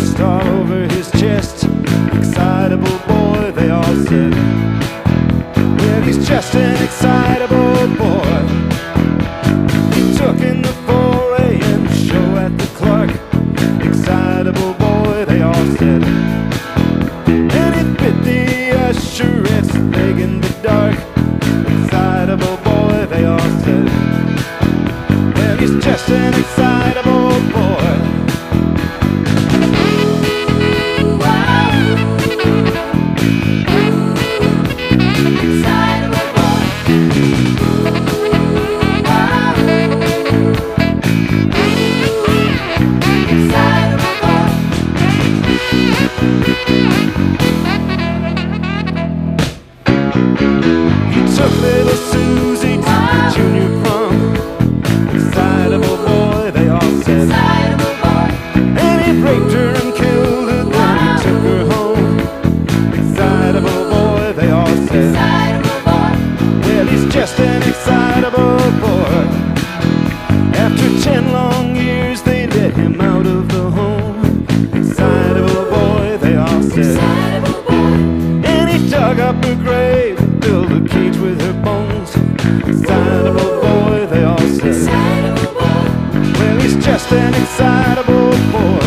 stretched all over his chest. Excitable boy, they all said. Well, he's just an excitable boy. He took in the 4 a.m. show at the Clark. Excitable boy, they all said. And he bit the usherette's leg in the dark. Excitable boy, they all said. Well, he's just an excitable boy. Took little Susie to the junior prom. Excitable boy, they all said. Excitable boy. And he raped her and killed her, then he took her home. Excitable boy, they all said. Excitable boy. Well, he's just an excitable boy. After 10 long years, they let him out of the home. Excitable boy, they all said. Excitable boy. And he dug up her grave, build a cage with her bones. Excitable boy, they all said. Excitable boy. Well, he's just an excitable boy.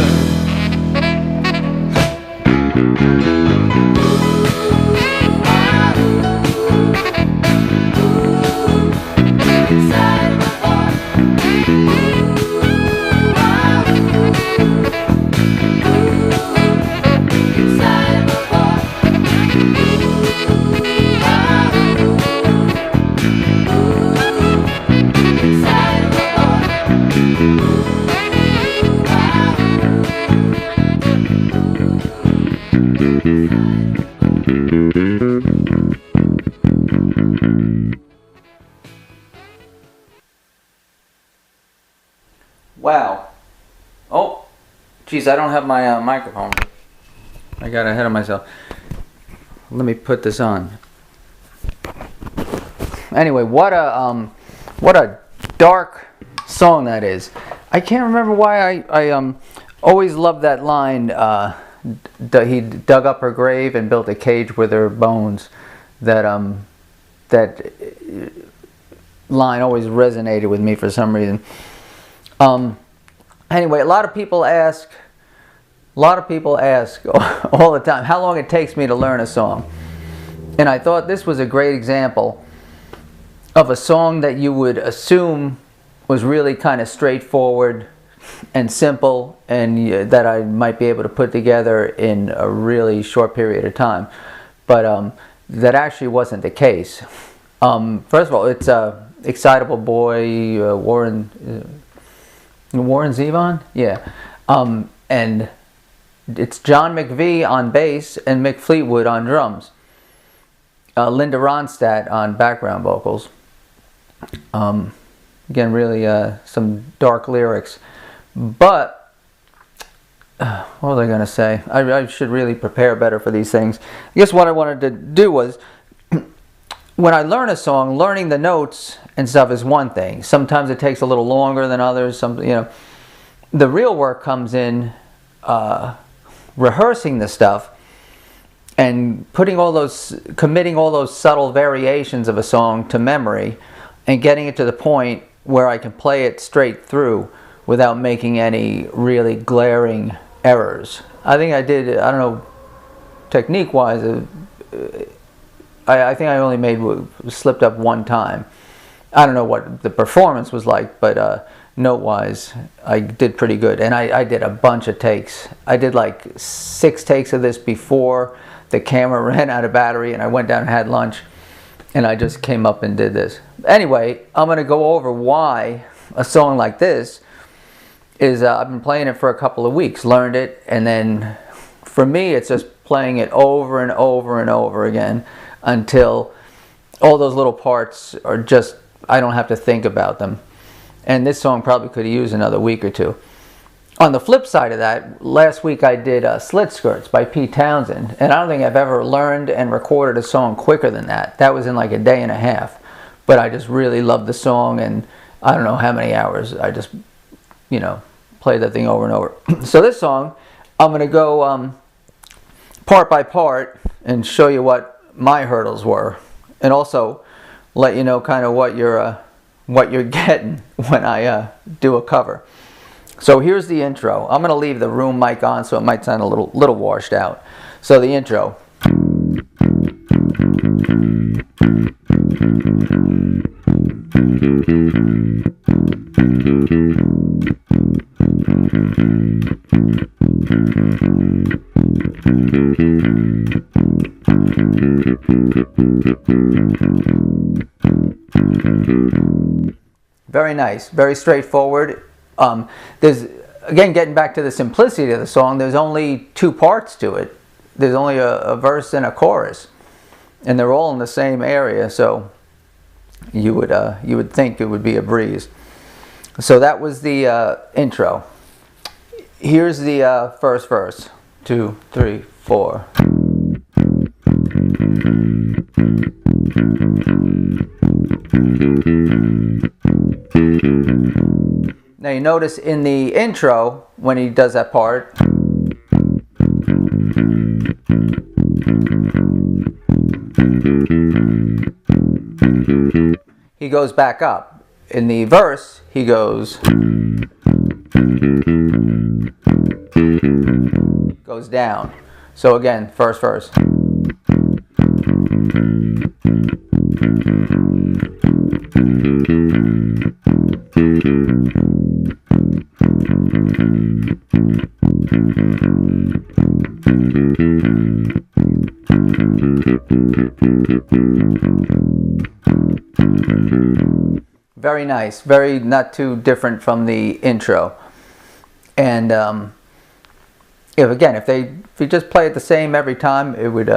Wow. Oh, geez, I don't have my microphone. I got ahead of myself. Let me put this on. Anyway, what a dark song that is. I can't remember why I always loved that line. He dug up her grave and built a cage with her bones. That line always resonated with me for some reason. Anyway, a lot of people ask all the time how long it takes me to learn a song. And I thought this was a great example of a song that you would assume was really kind of straightforward and simple, and that I might be able to put together in a really short period of time. But that actually wasn't the case. First of all, it's Excitable Boy, Warren Zevon? Yeah. And it's John McVie on bass and Mick Fleetwood on drums. Linda Ronstadt on background vocals. Again, really some dark lyrics. But, what was I going to say? I should really prepare better for these things. I guess what I wanted to do was, when I learn a song, learning the notes and stuff is one thing. Sometimes it takes a little longer than others. The real work comes in rehearsing the stuff and committing all those subtle variations of a song to memory and getting it to the point where I can play it straight through without making any really glaring errors. I think I did, I don't know, technique-wise, I think I only slipped up one time. I don't know what the performance was like, but note-wise, I did pretty good. And I did a bunch of takes. I did like 6 takes of this before the camera ran out of battery, and I went down and had lunch, and I just came up and did this. Anyway, I'm going to go over why a song like this is, I've been playing it for a couple of weeks, learned it, and then for me it's just playing it over and over and over again until all those little parts are just, I don't have to think about them. And this song probably could use another week or two. On the flip side of that, last week I did Slit Skirts by Pete Townsend, and I don't think I've ever learned and recorded a song quicker than that. That was in like a day and a half. But I just really loved the song, and I don't know how many hours I just, played that thing over and over. So this song, I'm going to go part by part and show you what my hurdles were, and also let you know kind of what you're getting when I do a cover. So here's the intro. I'm going to leave the room mic on, so it might sound a little washed out. So the intro. Very nice, very straightforward. There's, again, getting back to the simplicity of the song, there's only two parts to it. There's only a verse and a chorus, and they're all in the same area, so you would think it would be a breeze. So that was the intro. Here's the first verse. 2, 3, 4. Now you notice in the intro, when he does that part, he goes back up. In the verse, he goes down. So again, first verse. Very nice, very not too different from the intro. And if you just play it the same every time, it would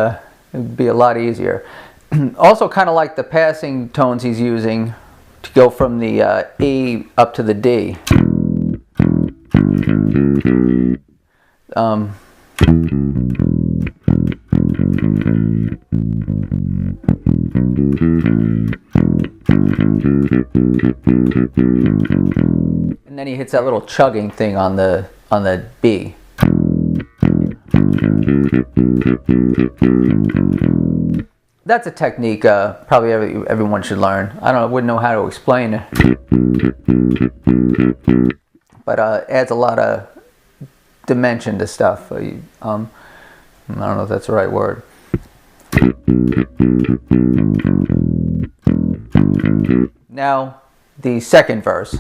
be a lot easier. Also, kind of like the passing tones he's using to go from the E up to the D. And then he hits that little chugging thing on the B. That's a technique probably everyone should learn. I wouldn't know how to explain it, but adds a lot of dimension to stuff. I don't know if that's the right word. Now the second verse.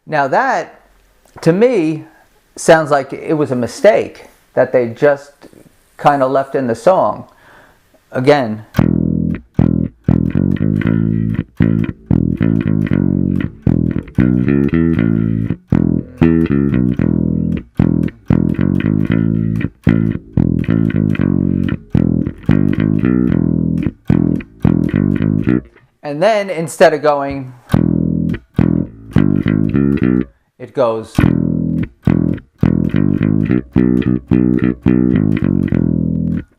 Now that, to me, sounds like it was a mistake that they just kind of left in the song. Again. And then instead of going, it goes.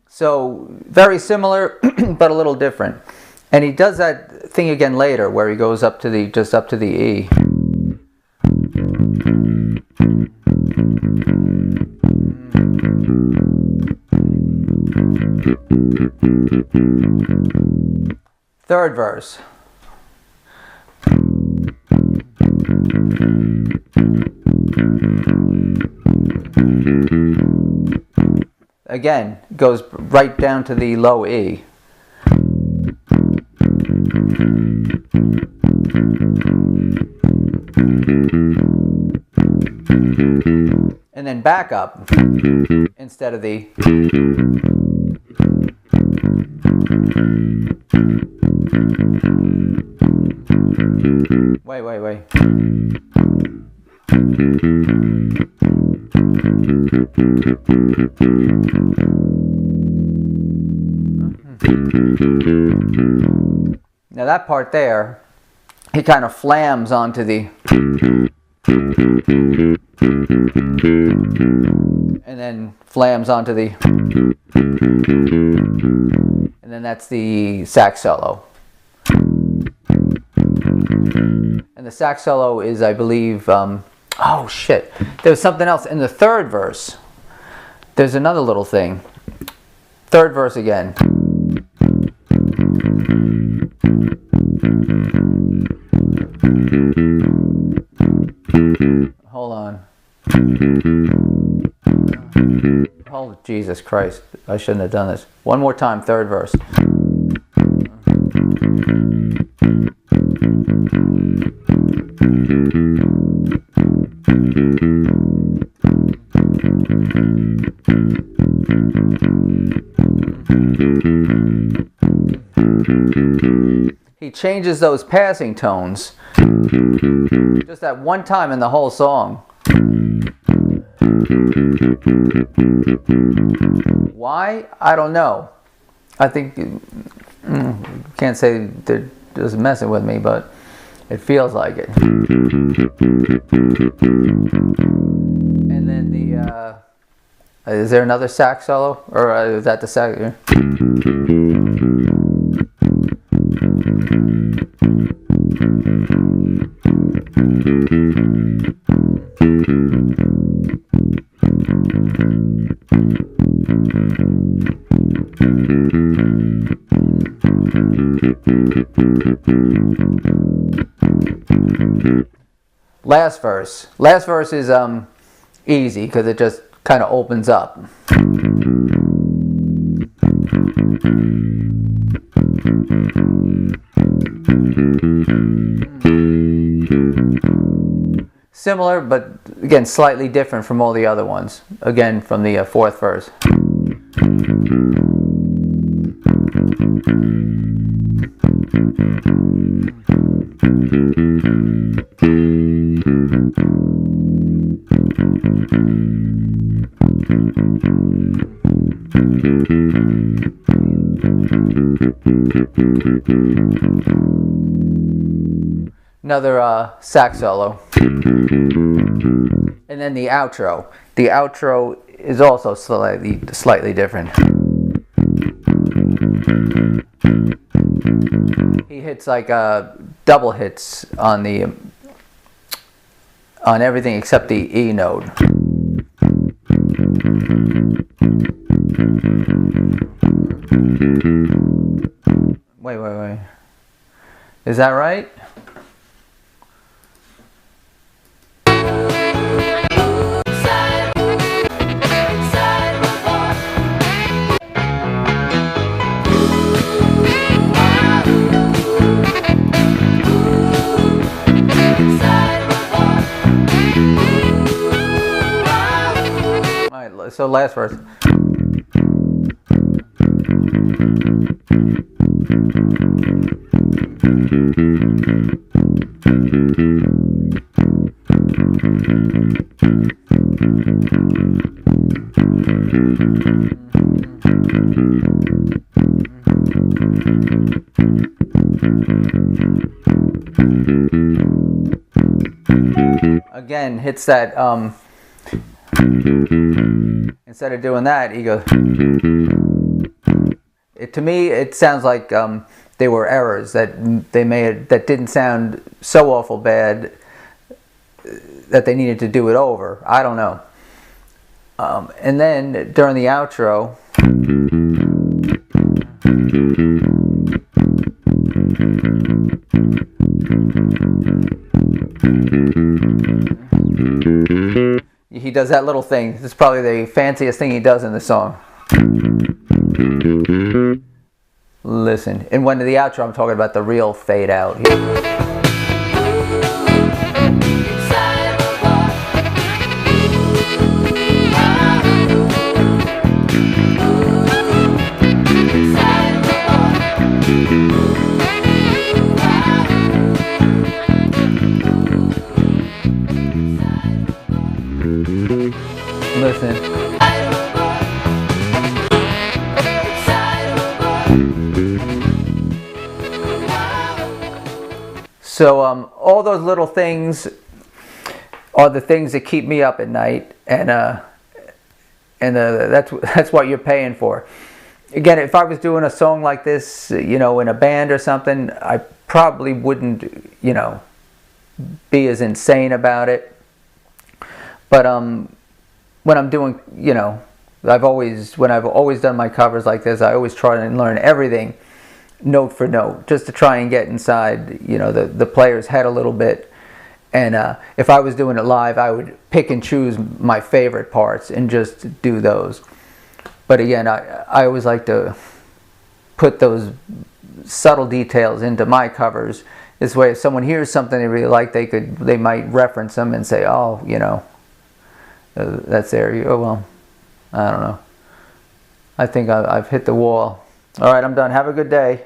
So very similar, but a little different. And he does that thing again later, where he goes up to the E. Third verse. Again, goes right down to the low E. And then back up instead of the. Wait. Now that part there, he kind of flams onto the. and then flams onto the, and then that's the sax solo. And the sax solo is, I believe, oh shit, there was something else in the third verse. There's another little thing. Third verse again. Hold on. Oh, Jesus Christ. I shouldn't have done this. One more time, third verse. He changes those passing tones just at one time in the whole song. Why? I don't know. I think, can't say they're just messing with me, but it feels like it. And then the, is there another sax solo? Or is that the sax? Last verse. Last verse is easy because it just kind of opens up. Similar, but again slightly different from all the other ones. Again, from the fourth verse. Another sax solo. And then the outro. The outro is also slightly different. He hits like double hits on the on everything except the E note. Wait. Is that right? So last verse. Again, hits that instead of doing that, he goes. To me, it sounds like they were errors that they made that didn't sound so awful bad that they needed to do it over. I don't know. And then during the outro, he does that little thing. This is probably the fanciest thing he does in the song. Listen. And when to the outro, I'm talking about the real fade out. Listen. So all those little things are the things that keep me up at night, and that's what you're paying for. Again, if I was doing a song like this, you know, in a band or something, I probably wouldn't, you know, be as insane about it. But when I'm doing, you know, when I've always done my covers like this, I always try and learn everything note for note, just to try and get inside, you know, the player's head a little bit. And if I was doing it live, I would pick and choose my favorite parts and just do those. But again, I always like to put those subtle details into my covers. This way, if someone hears something they really like, they might reference them and say, oh, you know, that's there. Oh, well, I don't know. I think I've hit the wall. All right, I'm done. Have a good day.